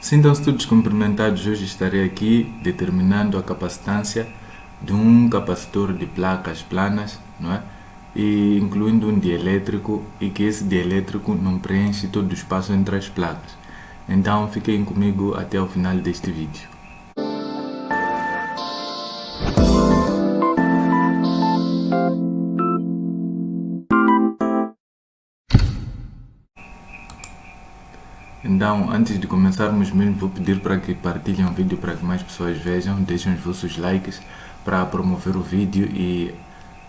Sintam-se todos cumprimentados. Hoje estarei aqui determinando a capacitância de um capacitor de placas planas, não é? E incluindo um dielétrico, e que esse dielétrico não preenche todo o espaço entre as placas. Então fiquem comigo até o final deste vídeo. Então, antes de começarmos mesmo, vou pedir para que partilhem o vídeo para que mais pessoas vejam, deixem os vossos likes para promover o vídeo e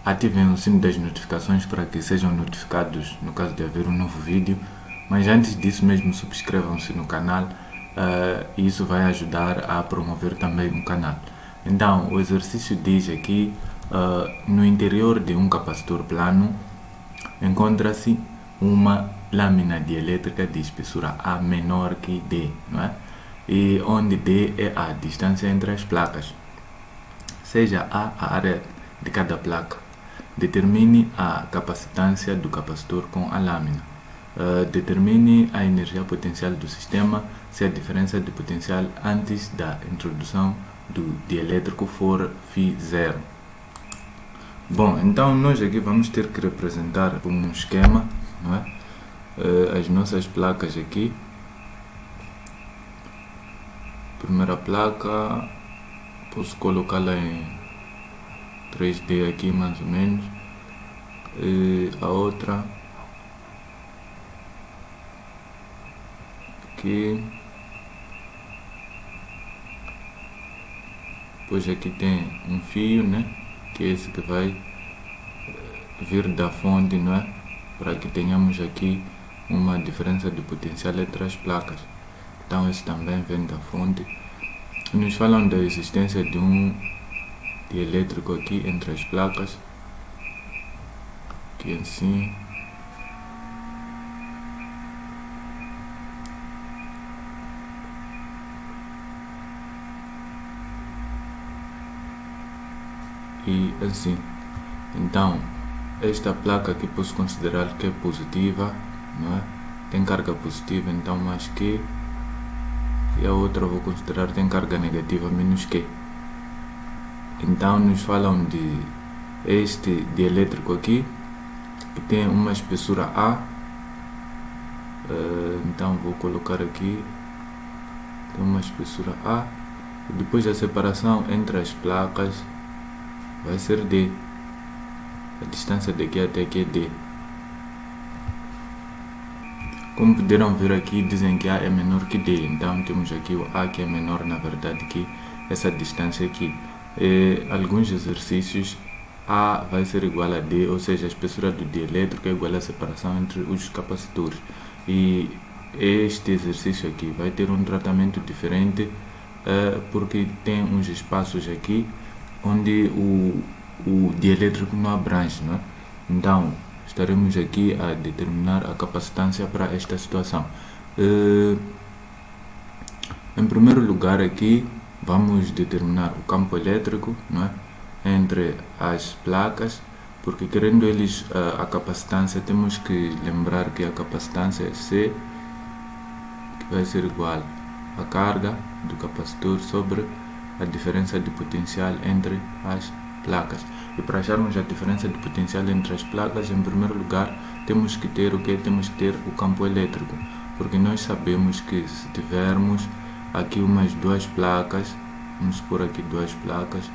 ativem o sino das notificações para que sejam notificados no caso de haver um novo vídeo. Mas antes disso mesmo, subscrevam-se no canal e isso vai ajudar a promover também o canal. Então, o exercício diz aqui, no interior de um capacitor plano, encontra-se uma lâmina dielétrica de espessura A menor que D, não é? E onde D é a distância entre as placas, seja a área de cada placa. Determine a capacitância do capacitor com a lâmina. Determine a energia potencial do sistema se a diferença de potencial antes da introdução do dielétrico for φ0. Bom, então nós aqui vamos ter que representar um esquema, não é? As nossas placas aqui. Primeira placa, posso colocá-la em 3D aqui mais ou menos. E a outra aqui. Depois aqui tem um fio, né? Que é esse que vai vir da fonte, não é? Para que tenhamos aqui uma diferença de potencial entre as placas. Então esse também vem da fonte. Nos falam da existência de um dielétrico aqui entre as placas, aqui assim. E assim. Então esta placa aqui posso considerar que é positiva, não é? Tem carga positiva, então mais Q, e a outra vou considerar tem carga negativa, menos Q. Então nos falam de este dielétrico aqui, que tem uma espessura A. Então vou colocar aqui, tem uma espessura A, e depois a separação entre as placas vai ser D. A distância daqui até aqui é D. Como puderam ver aqui, dizem que A é menor que D. Então temos aqui o A que é menor, na verdade, que essa distância aqui. Alguns exercícios, A vai ser igual a D, ou seja, a espessura do dielétrico é igual à separação entre os capacitores. E este exercício aqui vai ter um tratamento diferente, porque tem uns espaços aqui onde o dielétrico não abrange, não é? Então estaremos aqui a determinar a capacitância para esta situação. Em primeiro lugar aqui vamos determinar o campo elétrico, não é? Entre as placas, porque querendo eles a capacitância, temos que lembrar que a capacitância é C, que vai ser igual à carga do capacitor sobre a diferença de potencial entre as placas. E para acharmos a diferença de potencial entre as placas, em primeiro lugar temos que ter o que? Temos que ter o campo elétrico, porque nós sabemos que se tivermos aqui umas duas placas, vamos pôr aqui duas placas,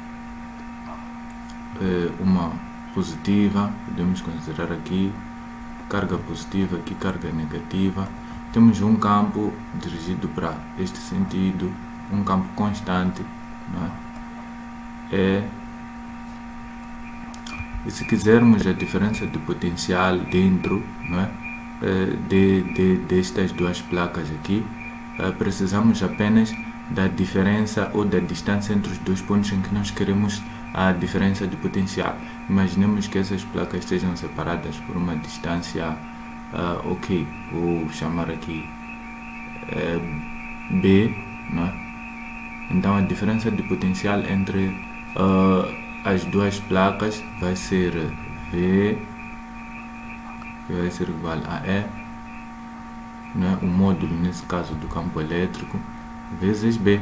uma positiva, podemos considerar aqui carga positiva, aqui carga negativa. Temos um campo dirigido para este sentido, um campo constante, não é? E se quisermos a diferença de potencial dentro, não é? Destas duas placas aqui, precisamos apenas da diferença ou da distância entre os dois pontos em que nós queremos a diferença de potencial. Imaginemos que essas placas estejam separadas por uma distância, ok, vou chamar aqui B, não é? Então a diferença de potencial entre as duas placas vai ser V, que vai ser igual a E, né? O módulo nesse caso do campo elétrico, vezes B,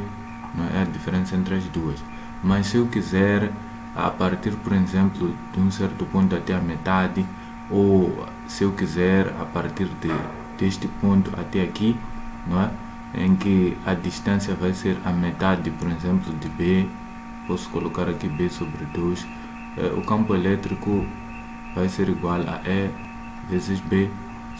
não é a diferença entre as duas. Mas se eu quiser, a partir, por exemplo, de um certo ponto até a metade, ou se eu quiser, a partir deste ponto até aqui, não é? Em que a distância vai ser a metade, por exemplo, de B, posso colocar aqui B sobre 2, o campo elétrico vai ser igual a E vezes B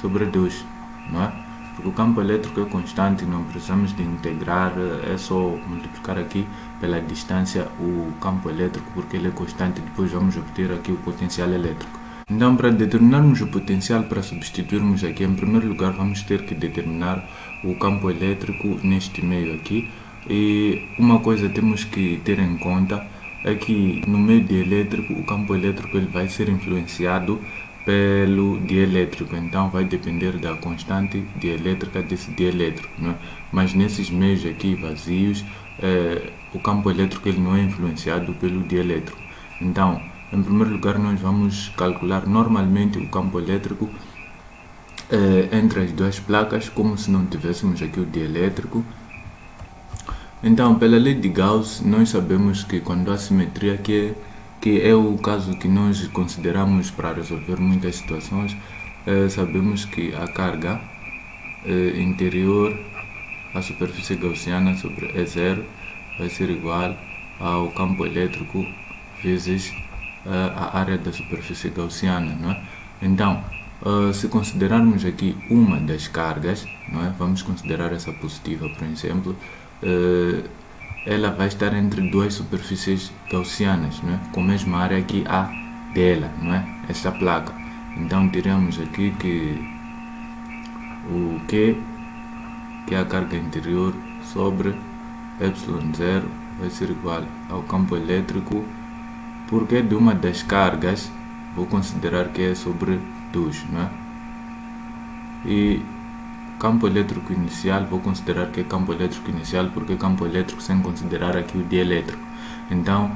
sobre 2, não é? Porque o campo elétrico é constante, não precisamos de integrar, é só multiplicar aqui pela distância o campo elétrico, porque ele é constante, depois vamos obter aqui o potencial elétrico. Então, para determinarmos o potencial, para substituirmos aqui, em primeiro lugar vamos ter que determinar o campo elétrico neste meio aqui. E uma coisa temos que ter em conta é que no meio dielétrico, o campo elétrico ele vai ser influenciado pelo dielétrico, então vai depender da constante dielétrica desse dielétrico, não é? Mas nesses meios aqui vazios, o campo elétrico ele não é influenciado pelo dielétrico. Então, em primeiro lugar, nós vamos calcular normalmente o campo elétrico entre as duas placas, como se não tivéssemos aqui o dielétrico. Então, pela lei de Gauss, nós sabemos que quando há simetria, que é o caso que nós consideramos para resolver muitas situações, sabemos que a carga interior à superfície gaussiana sobre E0 vai ser igual ao campo elétrico vezes a área da superfície gaussiana, não é? Então, se considerarmos aqui uma das cargas, não é? Vamos considerar essa positiva, por exemplo, ela vai estar entre duas superfícies gaussianas, não é? Com a mesma área que a dela, não é? Esta placa. Então teremos aqui que o Q, que é a carga interior, sobre ε0 vai ser igual ao campo elétrico, porque de uma das cargas vou considerar que é sobre 2, não é? E campo elétrico inicial, vou considerar que é campo elétrico inicial, porque é campo elétrico sem considerar aqui o dielétrico. Então,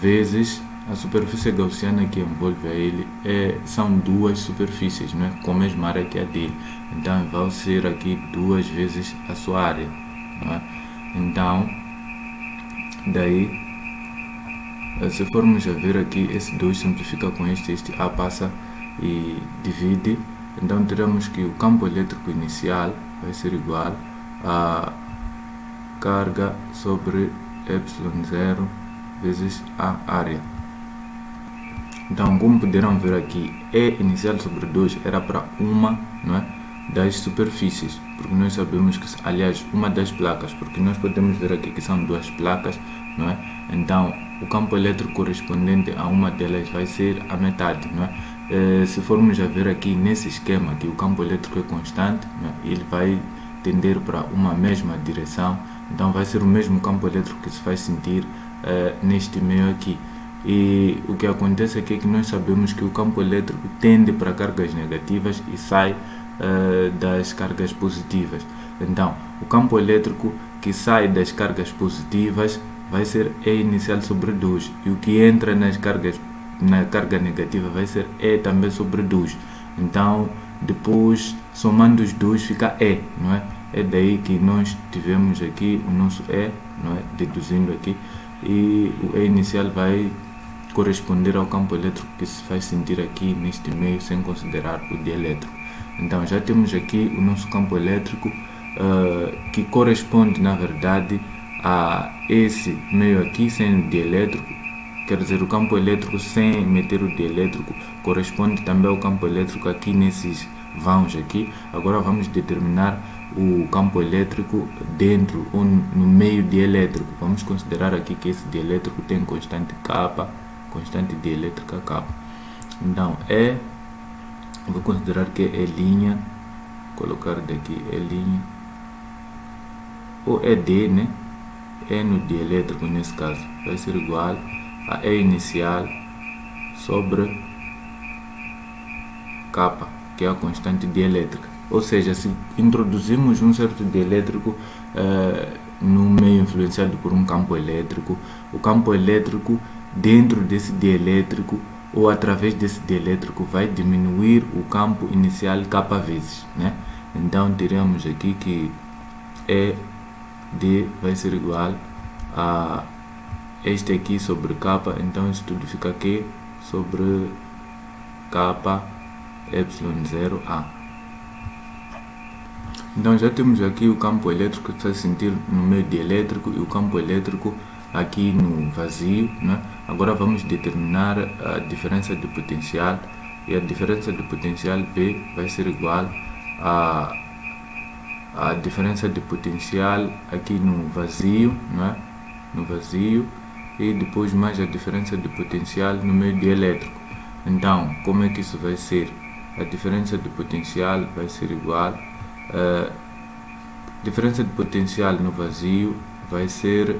vezes a superfície gaussiana que envolve a ele são duas superfícies, não é? Com a mesma área que a dele. Então, vai ser aqui 2 vezes a sua área, não é? Então, daí, se formos a ver aqui, esse 2 simplifica com este A passa e divide. Então teremos que o campo elétrico inicial vai ser igual a carga sobre ε0 vezes a área. Então, como poderão ver aqui, E inicial sobre 2 era para uma, não é, das superfícies, porque nós sabemos que, aliás, uma das placas, porque nós podemos ver aqui que são duas placas, não é? Então, o campo elétrico correspondente a uma delas vai ser a metade, não é? Se formos a ver aqui nesse esquema que o campo elétrico é constante, né, ele vai tender para uma mesma direção, então vai ser o mesmo campo elétrico que se faz sentir neste meio aqui. E o que acontece aqui é que nós sabemos que o campo elétrico tende para cargas negativas e sai das cargas positivas. Então, o campo elétrico que sai das cargas positivas vai ser E inicial sobre 2, e o que entra na carga negativa vai ser E também sobre 2. Então, depois, somando os dois, fica E, não é? É daí que nós tivemos aqui o nosso E, não é? Deduzindo aqui, e o E inicial vai corresponder ao campo elétrico que se faz sentir aqui neste meio, sem considerar o dielétrico. Então, já temos aqui o nosso campo elétrico, que corresponde, na verdade, a esse meio aqui, sem o dielétrico. Quer dizer, o campo elétrico sem meter o dielétrico corresponde também ao campo elétrico aqui nesses vãos aqui. Agora vamos determinar o campo elétrico dentro ou no meio dielétrico. Vamos considerar aqui que esse dielétrico tem constante K, constante dielétrica K. Então, vou considerar que é linha, colocar daqui é linha, ou é D, né? E no dielétrico nesse caso vai ser igual a E inicial sobre K, que é a constante dielétrica. Ou seja, se introduzimos um certo dielétrico no meio influenciado por um campo elétrico, o campo elétrico dentro desse dielétrico ou através desse dielétrico vai diminuir o campo inicial K vezes, né? Então teremos aqui que E D vai ser igual a este aqui sobre K, então isso tudo fica Q sobre K epsilon0A. Então já temos aqui o campo elétrico que está sentido no meio dielétrico e o campo elétrico aqui no vazio, né? Agora vamos determinar a diferença de potencial, e a diferença de potencial V vai ser igual a diferença de potencial aqui no vazio, né? No vazio, e depois mais a diferença de potencial no meio dielétrico. Então, como é que isso vai ser? A diferença de potencial vai ser igual a diferença de potencial no vazio vai ser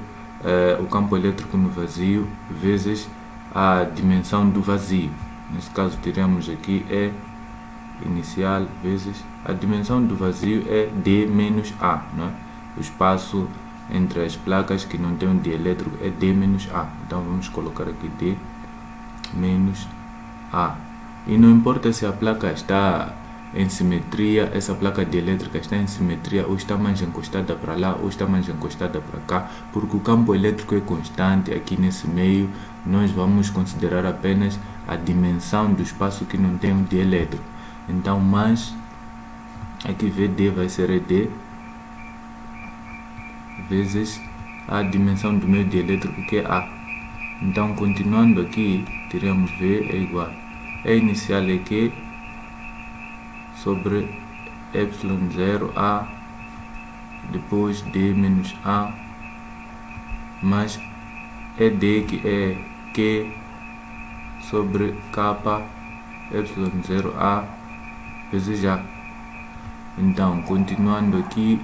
o campo elétrico no vazio vezes a dimensão do vazio. Nesse caso teremos aqui E inicial vezes a dimensão do vazio é D menos A, né? O espaço entre as placas que não tem um dielétrico é D menos A. Então vamos colocar aqui D menos A. E não importa se a placa está em simetria, essa placa dielétrica está em simetria ou está mais encostada para lá ou está mais encostada para cá, porque o campo elétrico é constante aqui nesse meio. Nós vamos considerar apenas a dimensão do espaço que não tem um dielétrico. Então, mais aqui VD vai ser ED vezes a dimensão do meio dielétrico que é A. Então, continuando aqui, teremos V é igual a inicial é Q sobre epsilon0A, depois D menos A, mais ED que é Q sobre K epsilon0A vezes A. Então, continuando aqui,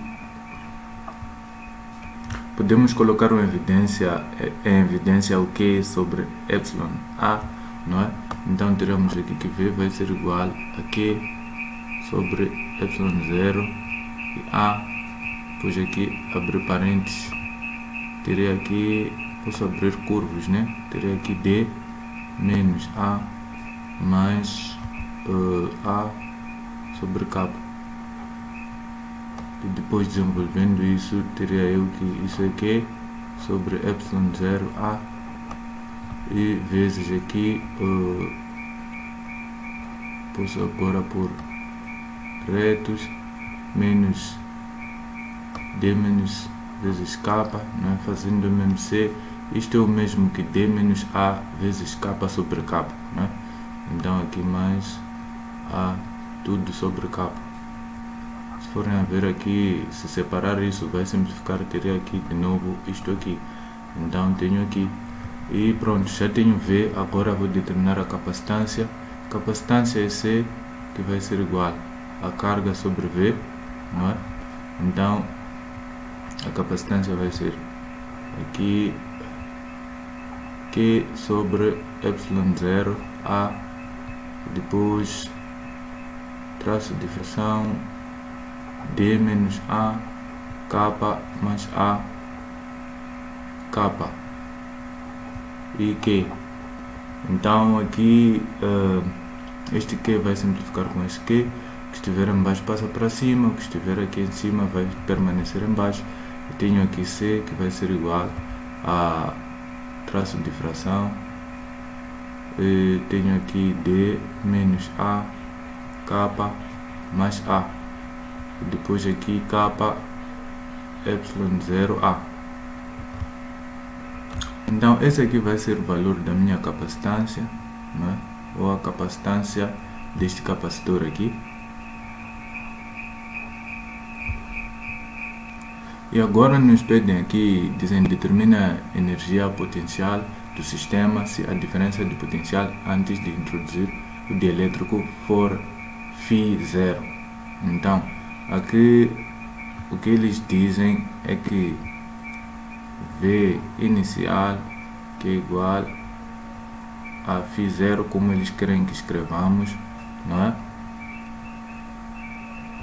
podemos colocar em evidência o Q sobre epsilon A, não é? Então teremos aqui que V vai ser igual a Q sobre epsilon0 e A, depois aqui abrir parênteses, terei aqui, posso abrir curvos, né? Terei aqui D menos A mais A sobre K. E depois desenvolvendo isso, teria eu que isso aqui sobre epsilon0A e vezes aqui, posso agora por retos menos D menos vezes K, né? Fazendo mesmo C, isto é o mesmo que D menos A vezes K sobre K, né? Então aqui mais A tudo sobre K. Se forem a ver aqui, se separar isso vai simplificar, teria aqui de novo isto aqui. Então tenho aqui e pronto, já tenho V. Agora vou determinar a capacitância. Capacitância é C, que vai ser igual a carga sobre V, não é? Então a capacitância vai ser aqui Q sobre epsilon0 A, depois traço de fração D menos A, K mais A, K e Q. Então aqui este Q vai simplificar com este Q. O que estiver em baixo passa para cima, o que estiver aqui em cima vai permanecer em baixo. Eu tenho aqui C, que vai ser igual a traço de fração, e tenho aqui D menos A, K mais A, e depois aqui K epsilon0A. Então esse aqui vai ser o valor da minha capacitância, né? Ou a capacitância deste capacitor aqui. E agora nos pedem aqui, dizem, determina a energia potencial do sistema se a diferença de potencial antes de introduzir o dielétrico for φ0. Então aqui o que eles dizem é que V inicial, que é igual a φ0, como eles querem que escrevamos, não é?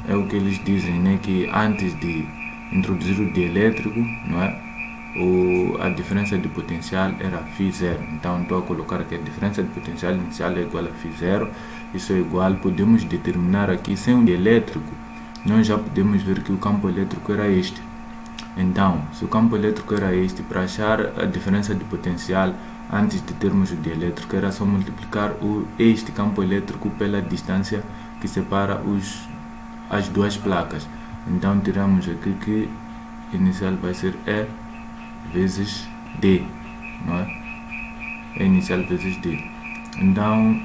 É o que eles dizem, né? Que antes de introduzir o dielétrico, não é? A diferença de potencial era φ0. Então estou a colocar que a diferença de potencial inicial é igual a φ0. Isso é igual, podemos determinar aqui sem o dielétrico, nós já podemos ver que o campo elétrico era este. Então, se o campo elétrico era este, para achar a diferença de potencial antes de termos o dielétrico, era só multiplicar este campo elétrico pela distância que separa as duas placas. Então, tiramos aqui que inicial vai ser E vezes D, não é? E inicial vezes D. Então,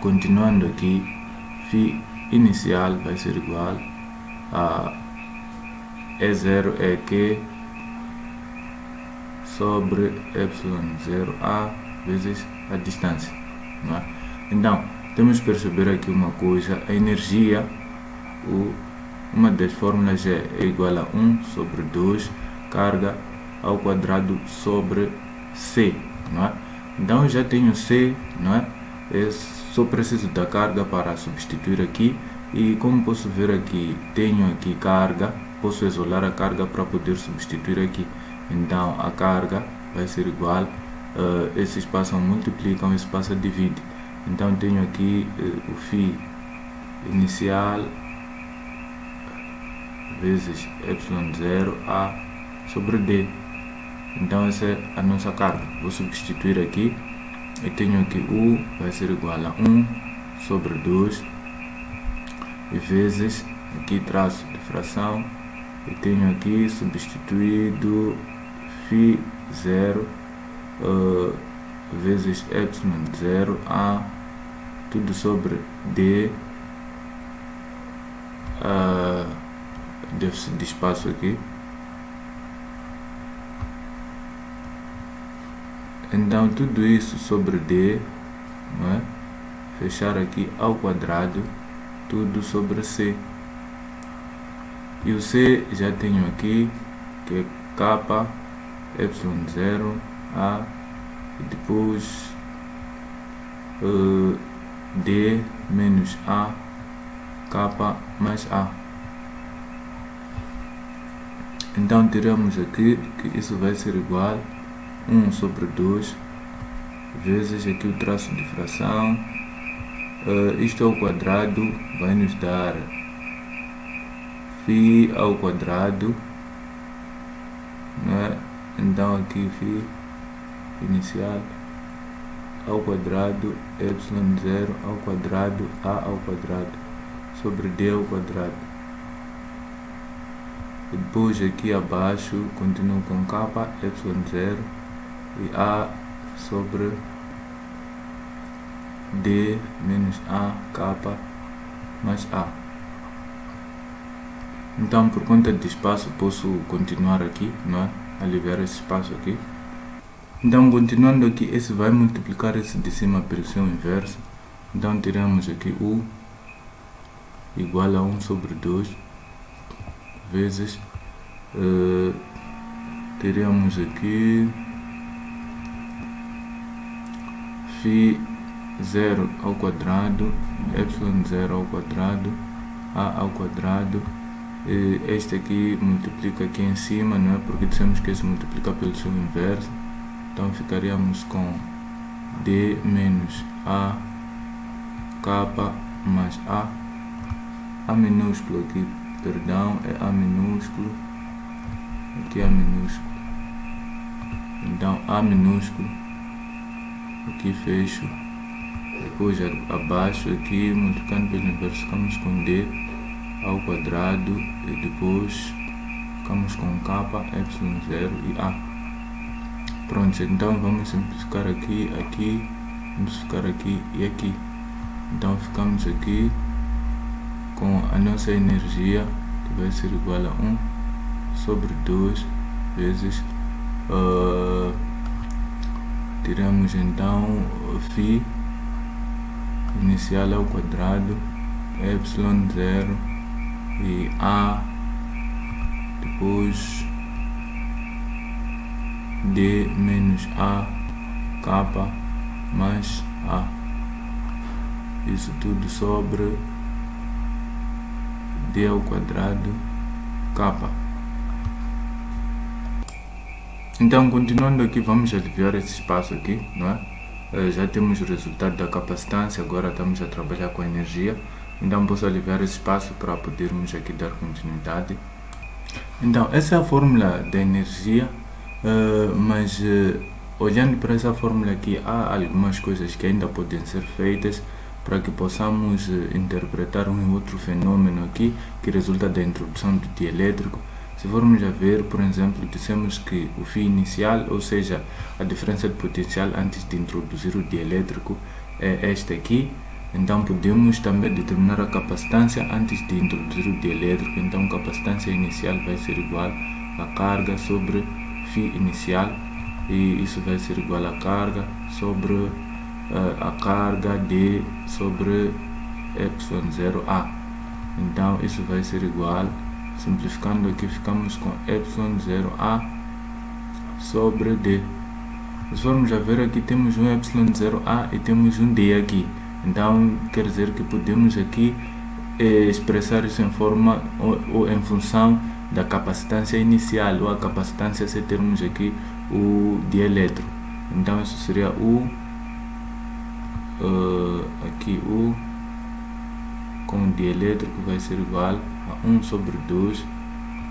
continuando aqui, φ inicial vai ser igual a E0 é Q sobre ε0A vezes a distância, não é? Então, temos que perceber aqui uma coisa: a energia, uma das fórmulas é igual a 1 sobre 2 carga ao quadrado sobre C, não é? Então eu já tenho C, não é? Eu só preciso da carga para substituir aqui, e como posso ver aqui, tenho aqui carga, posso isolar a carga para poder substituir aqui. Então a carga vai ser igual, esses passam, multiplicam, esse passa, divide. Então tenho aqui o φ inicial vezes ε0A sobre D. Então essa é a nossa carga. Vou substituir aqui e tenho aqui U vai ser igual a 1 sobre 2 e vezes, aqui traço de fração, e tenho aqui substituído φ0 vezes ε0A tudo sobre D, déficit de espaço aqui. Então tudo isso sobre D, não é? Fechar aqui ao quadrado, tudo sobre C. E o C já tenho aqui, que é K ε0A, e depois D menos A, K mais A. Então tiramos aqui que isso vai ser igual 1 sobre 2 vezes aqui o traço de fração, isto ao quadrado vai nos dar φ ao quadrado, né? Então aqui φ inicial ao quadrado, ε0 ao quadrado, A ao quadrado sobre D ao quadrado. E depois aqui abaixo continuo com K ε0 e A sobre D menos A, K mais A. Então por conta de espaço posso continuar aqui, não é? Aliviar esse espaço aqui. Então continuando aqui, esse vai multiplicar esse de cima pelo seu inverso. Então tiramos aqui U igual a 1 sobre 2 vezes, teremos aqui φ0 ao quadrado, ε0 ao quadrado, A ao quadrado. Este aqui multiplica aqui em cima, não é? Porque dissemos que esse multiplica pelo seu inverso. Então ficaríamos com D menos A, K mais A minúsculo aqui, perdão, é A minúsculo, aqui é A minúsculo. Então A minúsculo, aqui fecho, depois abaixo aqui, multiplicando pelo inverso, ficamos com D ao quadrado e depois ficamos com K, ε0 e A. Pronto, então vamos simplificar aqui, aqui, simplificar aqui e aqui. Então ficamos aqui com a nossa energia, que vai ser igual a 1 sobre 2 vezes, tiramos então φ inicial ao quadrado, ε0 e A, depois D menos A, K mais A. Isso tudo sobre D ao quadrado, K. Então continuando aqui, vamos aliviar esse espaço aqui, não é? Já temos o resultado da capacitância, agora estamos a trabalhar com a energia. Então posso aliviar esse espaço para podermos aqui dar continuidade. Então, essa é a fórmula da energia, mas olhando para essa fórmula aqui, há algumas coisas que ainda podem ser feitas para que possamos interpretar um e outro fenômeno aqui que resulta da introdução do dielétrico. Se formos a ver, por exemplo, dissemos que o φ inicial, ou seja, a diferença de potencial antes de introduzir o dielétrico é esta aqui. Então podemos também determinar a capacitância antes de introduzir o dielétrico. Então a capacitância inicial vai ser igual a carga sobre φ inicial, e isso vai ser igual a carga sobre a carga D sobre ε0A. Então isso vai ser igual, simplificando aqui, ficamos com ε0A sobre D. Se formos a ver aqui, temos um ε0A e temos um D aqui. Então quer dizer que podemos aqui expressar isso em forma ou em função da capacitância inicial, ou a capacitância se termos aqui o dielétrico. Então isso seria aqui U com o dielétrico vai ser igual a 1 sobre 2.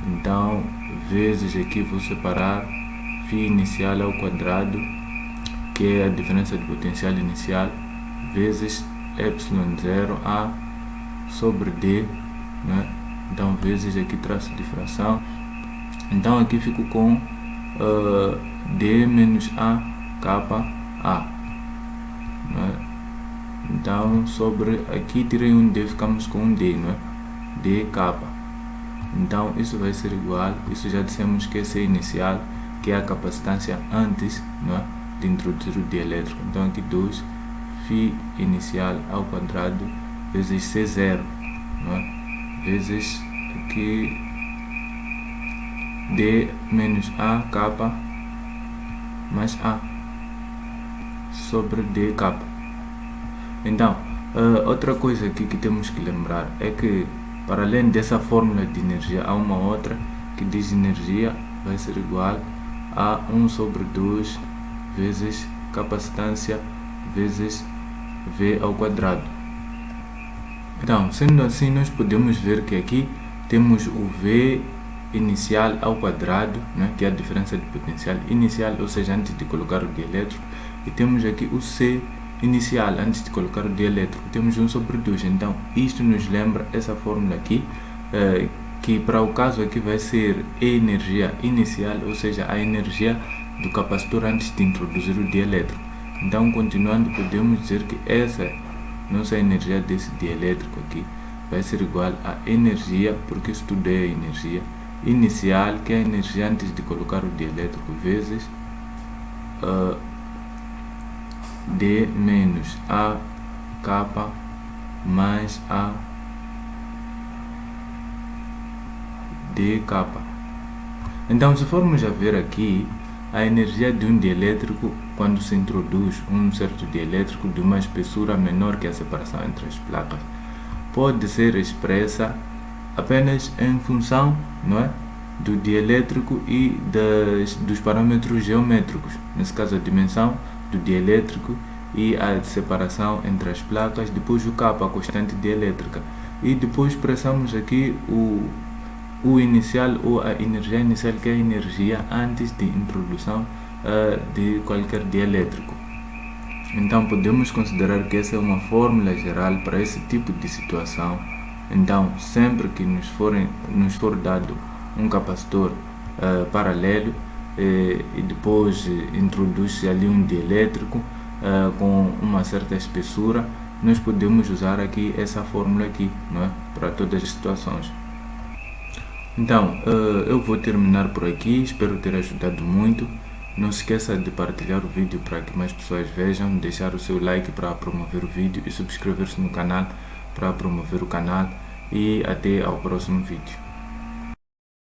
Então vezes aqui vou separar φ inicial ao quadrado, que é a diferença de potencial inicial, vezes ε0A sobre D, né? Então vezes aqui traço de fração. Então aqui fico com D menos A kappa A, né? Então sobre aqui tirei um D, ficamos com um D, né? D kappa. Então isso vai ser igual, isso já dissemos que é C inicial, que é a capacitância antes, né, de introduzir o dielétrico. Então aqui 2 φ inicial ao quadrado vezes C0, né, vezes aqui D menos A kappa mais A sobre D kappa. Então, outra coisa aqui que temos que lembrar é que, para além dessa fórmula de energia, há uma outra que diz energia vai ser igual a 1 sobre 2 vezes capacitância vezes V ao quadrado. Então, sendo assim, nós podemos ver que aqui temos o V inicial ao quadrado, né, que é a diferença de potencial inicial, ou seja, antes de colocar o dielétrico, e temos aqui o C inicial antes de colocar o dielétrico, temos 1 sobre 2. Então isto nos lembra essa fórmula aqui, que para o caso aqui vai ser a energia inicial, ou seja, a energia do capacitor antes de introduzir o dielétrico. Então, continuando, podemos dizer que essa nossa energia desse dielétrico aqui vai ser igual a energia, porque isso tudo é energia inicial, que é a energia antes de colocar o dielétrico, vezes D menos A kappa mais A D kappa. Então, se formos a ver aqui, a energia de um dielétrico, quando se introduz um certo dielétrico de uma espessura menor que a separação entre as placas, pode ser expressa apenas em função, não é, do dielétrico e dos parâmetros geométricos, nesse caso a dimensão do dielétrico e a separação entre as placas, depois o kappa, a constante dielétrica, e depois expressamos aqui o inicial, ou a energia inicial, que é a energia antes de introdução de qualquer dielétrico. Então podemos considerar que essa é uma fórmula geral para esse tipo de situação. Então sempre que nos for dado um capacitor paralelo e depois introduz-se ali um dielétrico com uma certa espessura, nós podemos usar aqui essa fórmula aqui, não é? Para todas as situações. Então eu vou terminar por aqui, espero ter ajudado muito. Não se esqueça de partilhar o vídeo para que mais pessoas vejam, deixar o seu like para promover o vídeo e subscrever-se no canal para promover o canal, e até ao próximo vídeo.